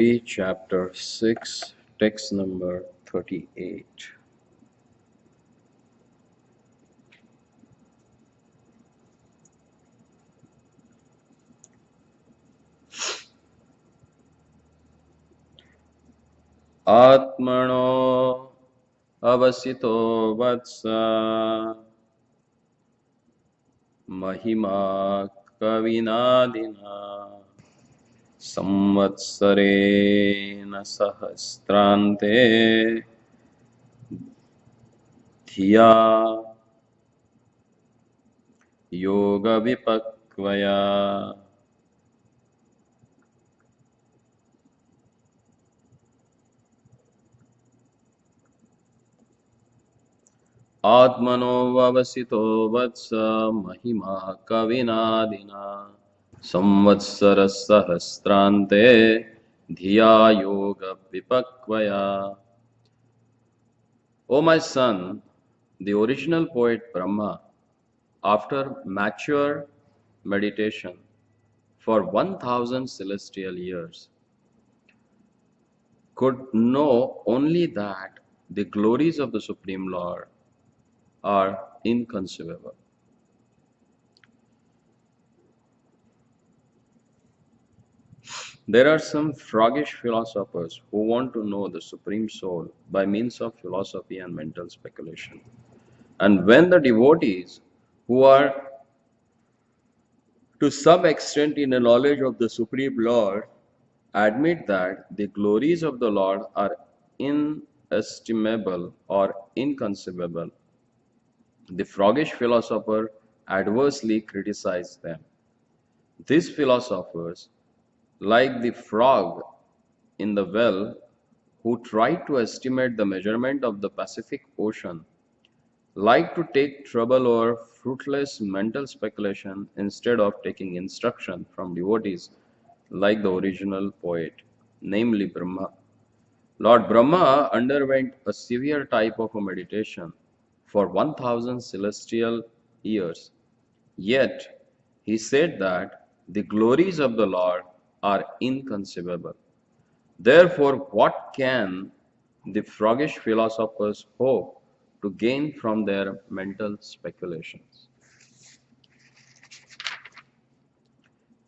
Chapter 6, text number 38. Atmano avasito vatsa mahima kavinadina samvatsarena sahasrante dhiya yoga vipakvaya. Atmano vavasito vatsa mahima kavinadina samvatsara sahasrante dhiya yoga vipakvaya. O my son, the original poet Brahma, after mature meditation for 1000 celestial years, could know only that the glories of the Supreme Lord are inconceivable. There are some froggish philosophers who want to know the Supreme Soul by means of philosophy and mental speculation. And when the devotees who are to some extent in a knowledge of the Supreme Lord admit that the glories of the Lord are inestimable or inconceivable, the froggish philosopher adversely criticized them. These philosophers, like the frog in the well who tried to estimate the measurement of the Pacific Ocean, like to take trouble over fruitless mental speculation instead of taking instruction from devotees like the original poet, namely Brahma. Lord Brahma underwent a severe type of a meditation for 1000 celestial years. Yet, he said that the glories of the Lord are inconceivable. Therefore, what can the froggish philosophers hope to gain from their mental speculations?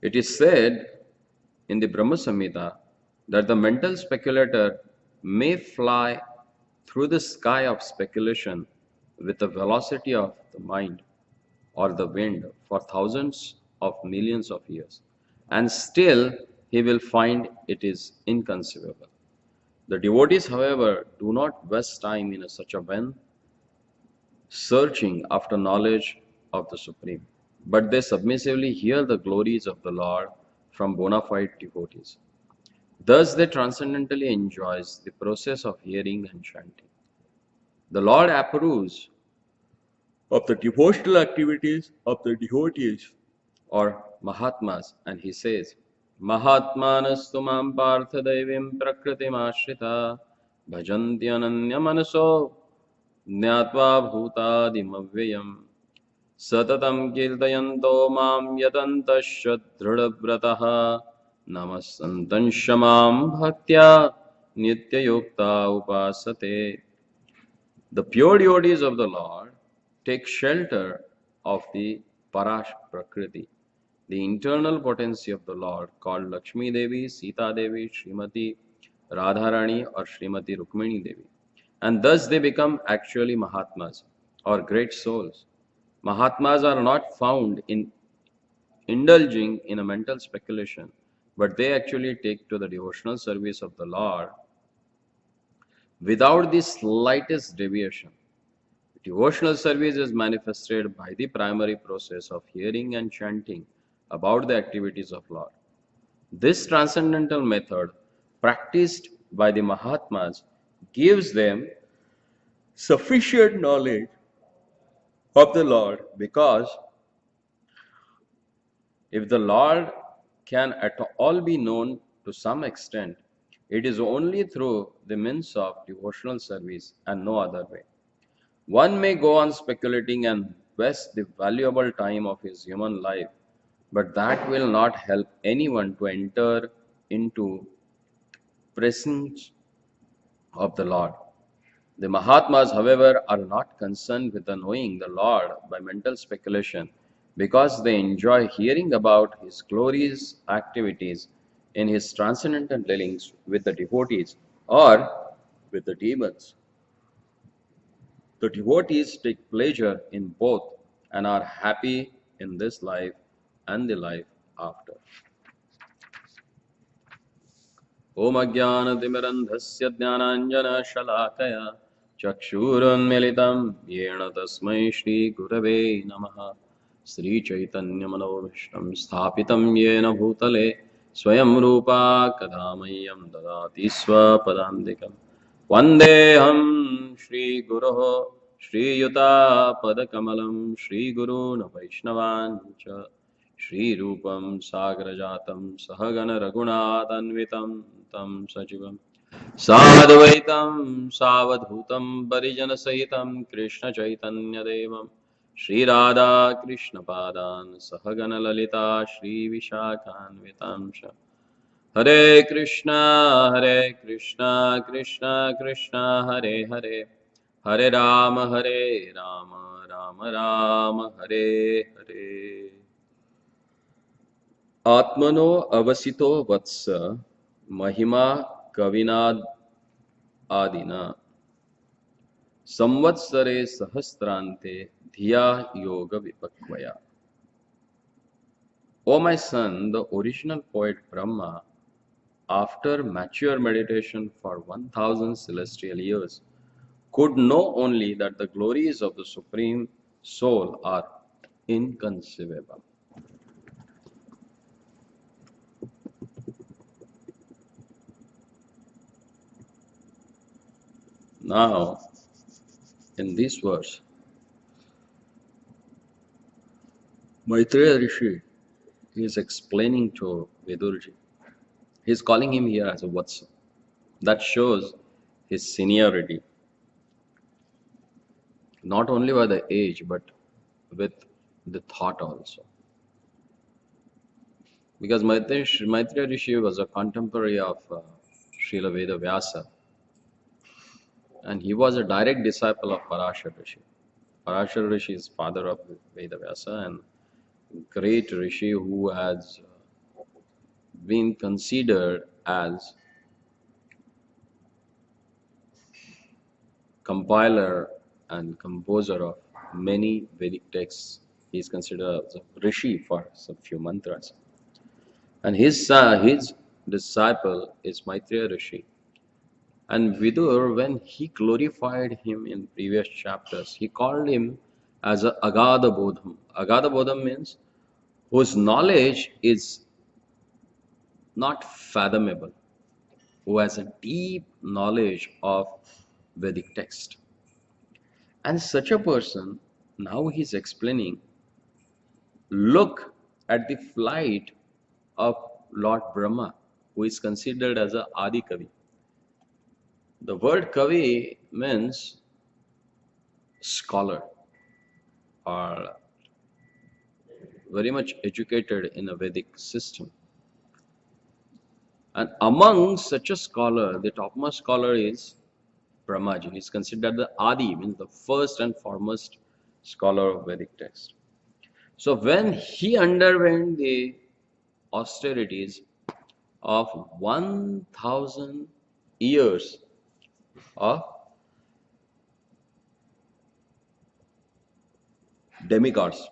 It is said in the Brahma Samhita that the mental speculator may fly through the sky of speculation with the velocity of the mind or the wind for thousands of millions of years, and still he will find it is inconceivable. The devotees, however, do not waste time in such a vain searching after knowledge of the Supreme, but they submissively hear the glories of the Lord from bona fide devotees. Thus, they transcendently enjoys the process of hearing and chanting. The Lord approves of the devotional activities of the devotees or Mahatmas, and he says, Mahatmanastu mam partha devim prakritim ashrita bhajanti ananya manaso jnatva bhutadim avyayam satatam kirtayanto mam yatantasya dhrudavratah namasantansya mam bhaktya nityayukta upasate. The pure devotees of the Lord take shelter of the Parash Prakriti, the internal potency of the Lord called Lakshmi Devi, Sita Devi, Srimati Radharani or Srimati Rukmini Devi. And thus they become actually Mahatmas or great souls. Mahatmas are not found in indulging in a mental speculation, but they actually take to the devotional service of the Lord without the slightest deviation. Devotional service is manifested by the primary process of hearing and chanting about the activities of Lord. This transcendental method, practiced by the Mahatmas, gives them sufficient knowledge of the Lord, because if the Lord can at all be known to some extent, it is only through the means of devotional service and no other way. One may go on speculating and waste the valuable time of his human life, but that will not help anyone to enter into presence of the Lord. The Mahatmas, however, are not concerned with the knowing the Lord by mental speculation because they enjoy hearing about his glorious activities in his transcendental dealings with the devotees or with the demons. The devotees take pleasure in both and are happy in this life and the life after. ॐ अज्ञानतिमिरन्धस्य ज्ञानाञ्जनशलाकया चक्षुरुन्मिलितं येन तस्मै श्रीगुरवे नमः। श्रीचैतन्यमनोभीष्टं स्थापितं येन भूतले स्वयं रूपा कदा मह्यं ददाति स्वपदान्तिकं। वन्देऽहं श्रीगुरोः श्रीयुतापदकमलं श्रीगुरून् वैष्णवान् च श्रीरूपं साग्रजातं सहगण रघुनाथान्वितं तं सजीवं साद्वैतं सावधूतं परिजनसहितं कृष्णचैतन्यदेवं श्रीराधा कृष्णपादान् सहगण ललिता श्रीविशाखान्वितांश। हरे कृष्णा कृष्णा कृष्णा हरे हरे, हरे राम राम राम हरे हरे। आत्मनो अवसितो वत्स महिमा कविनाद आदिना संवत्सरे सहस्रांते धिया योग विपक्वया। O my son, the original poet Brahma, after mature meditation for 1000 celestial years, could know only that the glories of the Supreme Soul are inconceivable. Now, in this verse, Maitreya Rishi is explaining to Vidurji. He is calling him here as a Vatsa. That shows his seniority, not only by the age, but with the thought also. Because Maitreya Rishi was a contemporary of Srila Veda Vyasa, and he was a direct disciple of Parashar Rishi. Parashar Rishi is father of Veda Vyasa and great Rishi who has been considered as compiler and composer of many Vedic texts. He is considered as a Rishi for some few mantras. And his disciple is Maitreya Rishi. And Vidur, when he glorified him in previous chapters, he called him as a Agada Bodham. Agada Bodham means whose knowledge is not fathomable, who has a deep knowledge of Vedic text. And such a person, now he's explaining, look at the flight of Lord Brahma, who is considered as a Adi Kavi. The word Kavi means scholar or very much educated in a Vedic system. And among such a scholar, the topmost scholar is Brahmaji. He is considered the Adi, means the first and foremost scholar of Vedic text. So when he underwent the austerities of 1000 years of demigods,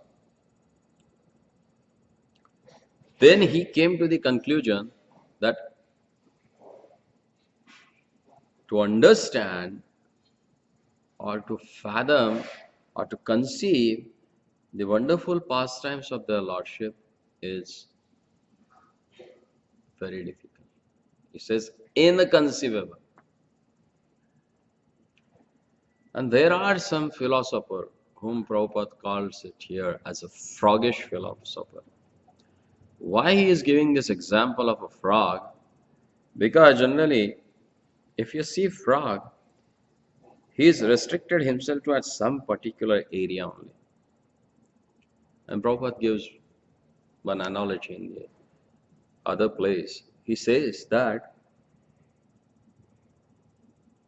then he came to the conclusion that to understand or to fathom or to conceive the wonderful pastimes of their Lordship is very difficult. He says, inconceivable. And there are some philosophers whom Prabhupada calls it here as a froggish philosopher. Why he is giving this example of a frog? Because generally, if you see frog, he is restricted himself to at some particular area only. And Prabhupada gives one analogy in the other place. He says that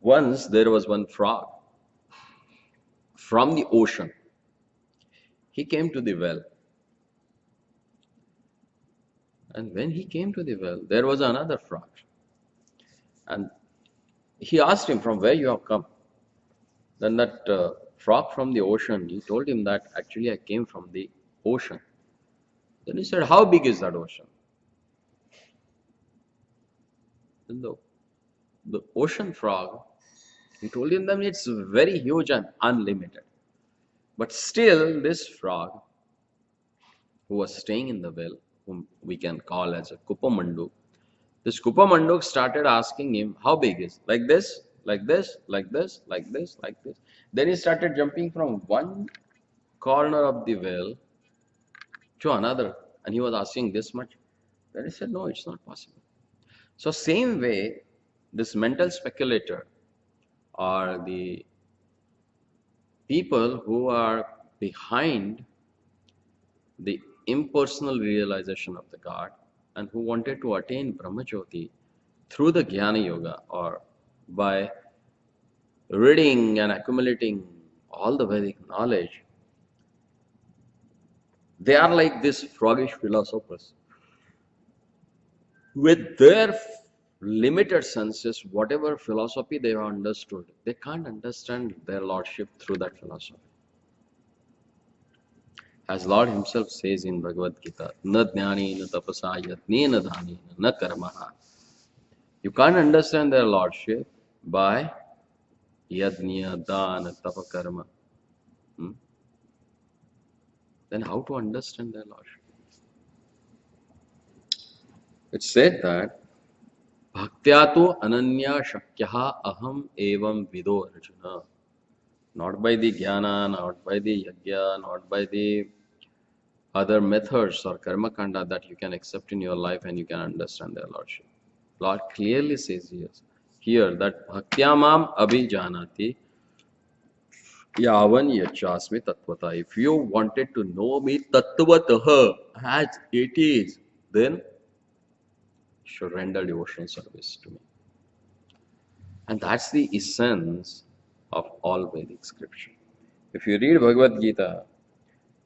Once there was one frog from the ocean. He came to the well. And when he came to the well, there was another frog. And he asked him, from where you have come? Then that frog from the ocean, he told him that actually I came from the ocean. Then he said, how big is that ocean? Then the ocean frog, he told him that it's very huge and unlimited. But still, this frog, who was staying in the well, whom we can call as a Kupamanduk, this Kupamanduk started asking him, how big is? Like this, like this, like this, like this, like this. Then he started jumping from one corner of the well to another, and he was asking this much. Then he said, no, it's not possible. So same way, this mental speculator or the people who are behind the impersonal realization of the God and who wanted to attain Brahmajyoti through the Jnana Yoga or by reading and accumulating all the Vedic knowledge, they are like these froggish philosophers. With their limited senses, whatever philosophy they have understood, they can't understand their Lordship through that philosophy. As Lord Himself says in Bhagavad Gita, na jnani na tapasa yatne na dhani na karmaha. You can't understand their Lordship by yajna, dana, tapa, karma. Then how to understand their Lordship? It's said that bhaktyato ananya shakyaha aham evam vido arjuna. Not by the jnana, not by the yajna, not by the other methods or karma kanda that you can accept in your life and you can understand their Lordship. Lord clearly says here that bhaktyamam abhijanati yavan yachasmi tattvata. If you wanted to know me tattvataha as it is, then you should render devotional service to me. And that's the essence of all Vedic scripture. If you read Bhagavad Gita,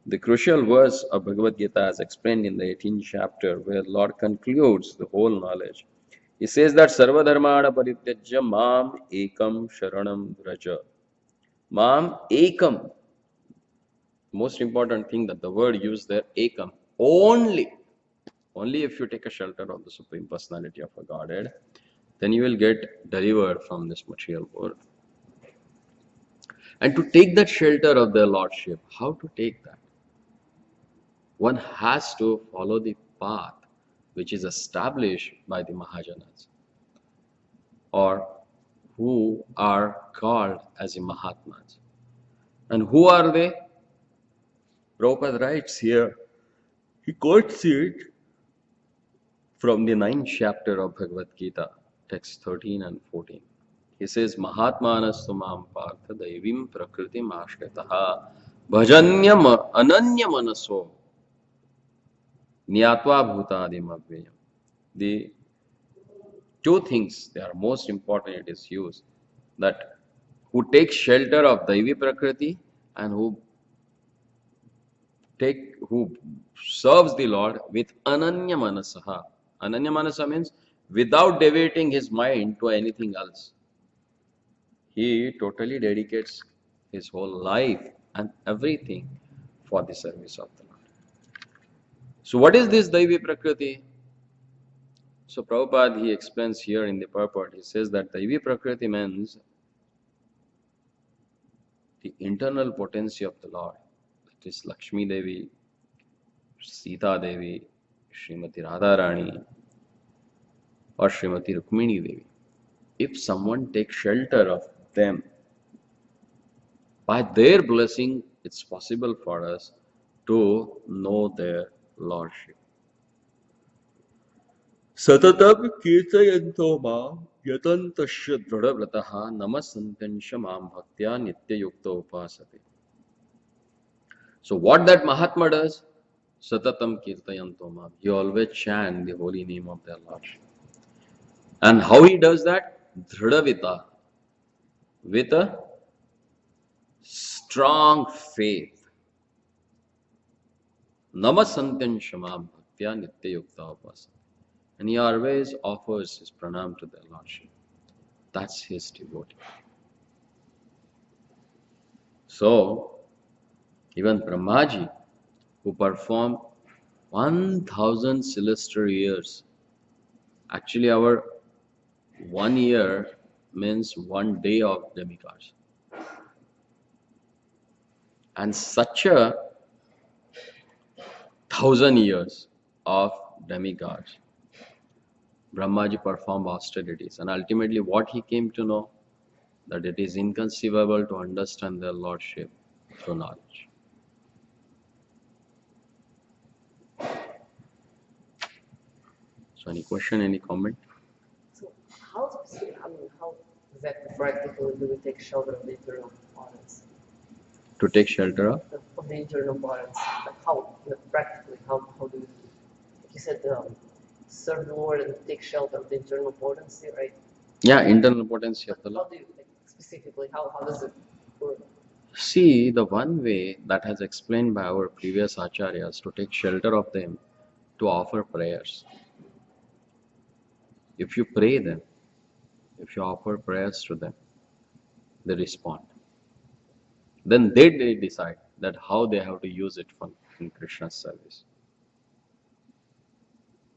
the crucial verse of Bhagavad Gita as explained in the 18th chapter, where Lord concludes the whole knowledge, He says that Sarva Dharmana Parityajya Mam Ekam Sharanam Vraja. Mam Ekam. Most important thing that the word used there, Ekam. Only if you take a shelter of the Supreme Personality of a Godhead, then you will get delivered from this material world. And to take that shelter of their Lordship, how to take that? One has to follow the path which is established by the Mahajanas, or who are called as the Mahatmas. And who are they? Prabhupada writes here, he quotes it from the 9th chapter of Bhagavad Gita, text 13 and 14. He says, Mahatmanas tumam partha daivim prakritim ashritaha bhajanyam ananya manaso nyatva bhutadim abhyayam. The two things, they are most important, it is used, that who takes shelter of Daivi Prakriti and who serves the Lord with Ananya Manasaha. Ananya Manasa means without deviating his mind to anything else. He totally dedicates his whole life and everything for the service of the Lord. So what is this Daivi Prakriti? So Prabhupada, he explains here in the purport, he says that Daivi Prakriti means the internal potency of the Lord. That is Lakshmi Devi, Sita Devi, Srimati Radharani, or Srimati Rukmini Devi. If someone takes shelter of them, by their blessing, it's possible for us to know their Lordship. Satatam kirtayanto mam yatantasya dhradavrataha namasantansha mam bhaktya nityayukta upasate. So what that Mahatma does? Satatam kirtayanto mam. He always chant the holy name of their Lordship. And how he does that? Dhradavita. with a strong faith. Namasantyan Shamam Bhaktya Nitya Yukta Upasana. And he always offers his pranam to their Lordship. That's his devotee. So, even Brahmaji, who performed 1000 celestial years, actually, our 1 year means 1 day of demigods. And such a 1000 years of demigods, Brahmaji performed austerities. And ultimately, what he came to know? That it is inconceivable to understand their Lordship through knowledge. So, any question, any comment? So how exactly practically do we take shelter of the internal bodies? To take shelter of? Of the internal bodies. Like how, practically, how do we, like you said, serve the Lord and take shelter of the internal potency, right? Yeah, internal potency of the How Lord. do you, like, specifically, how does it work? See, the one way that has explained by our previous acharyas to take shelter of them, to offer prayers. If you pray them, if you offer prayers to them, they respond. Then they decide that how they have to use it for in Krishna's service.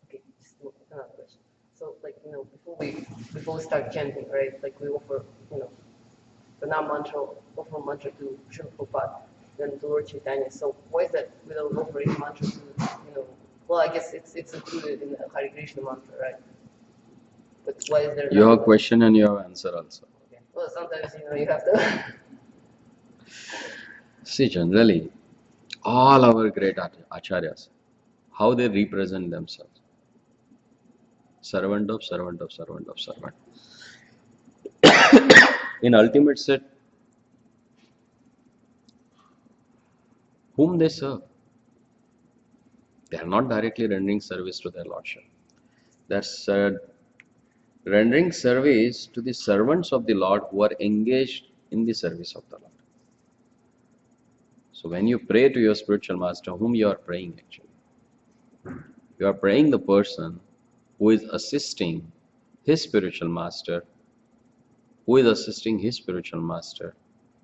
Okay, just another question. So, like, before we start chanting, right? Like, we offer, the Nam mantra, offer mantra to Srila Prabhupada, then to Lord Chaitanya. So, why is that we don't offer any mantra to, well, I guess it's included in the Hare Krishna mantra, right? But why is there You not? have question and you have answer also. Okay. Well, sometimes, you have to. See, generally, all our great acharyas, how they represent themselves. Servant of servant of servant of servant. In ultimate set, whom they serve, they are not directly rendering service to their Lordship. They are rendering service to the servants of the Lord who are engaged in the service of the Lord. So when you pray to your spiritual master, whom you are praying actually? You are praying the person who is assisting his spiritual master,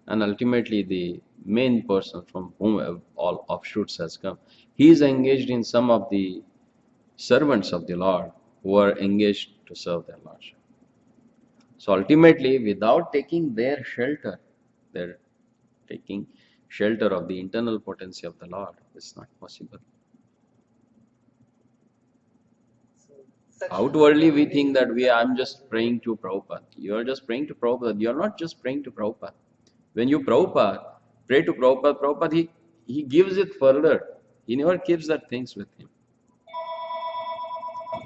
and ultimately the main person from whom all offshoots has come. He is engaged in some of the servants of the Lord who are engaged to serve their Lordship. So ultimately, without taking their shelter, they're taking shelter of the internal potency of the Lord. It's not possible. Outwardly, we think that I'm just praying to Prabhupada. You are just praying to Prabhupada. You are not just praying to Prabhupada. When you pray to Prabhupada, he gives it further. He never keeps that things with him.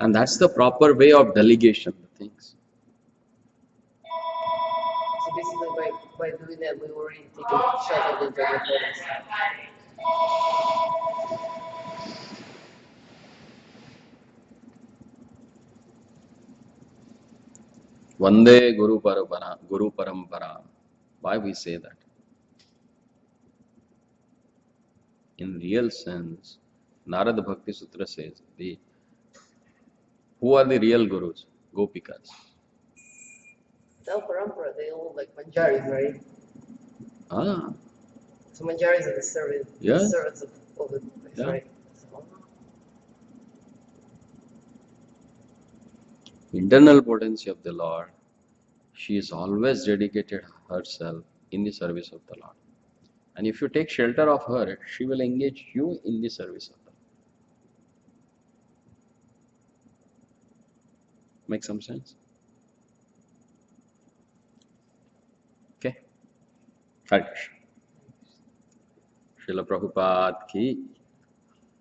And that's the proper way of delegation, the things. So basically, by doing that, we already taken shelter of the internal bodies. Vande Guru Parampara. Why we say that? In real sense, Narada Bhakti Sutra says, who are the real gurus? Gopikas. Now, parampara, they all like manjaris, right? Ah, So manjaris are the servants, yeah, the servants of the place, yeah. right? So, Internal potency of the Lord, she is always dedicated herself in the service of the Lord. And if you take shelter of her, she will engage you in the service of the Lord. Make some sense? Okay. Hare Krishna. Srila Prabhupada ki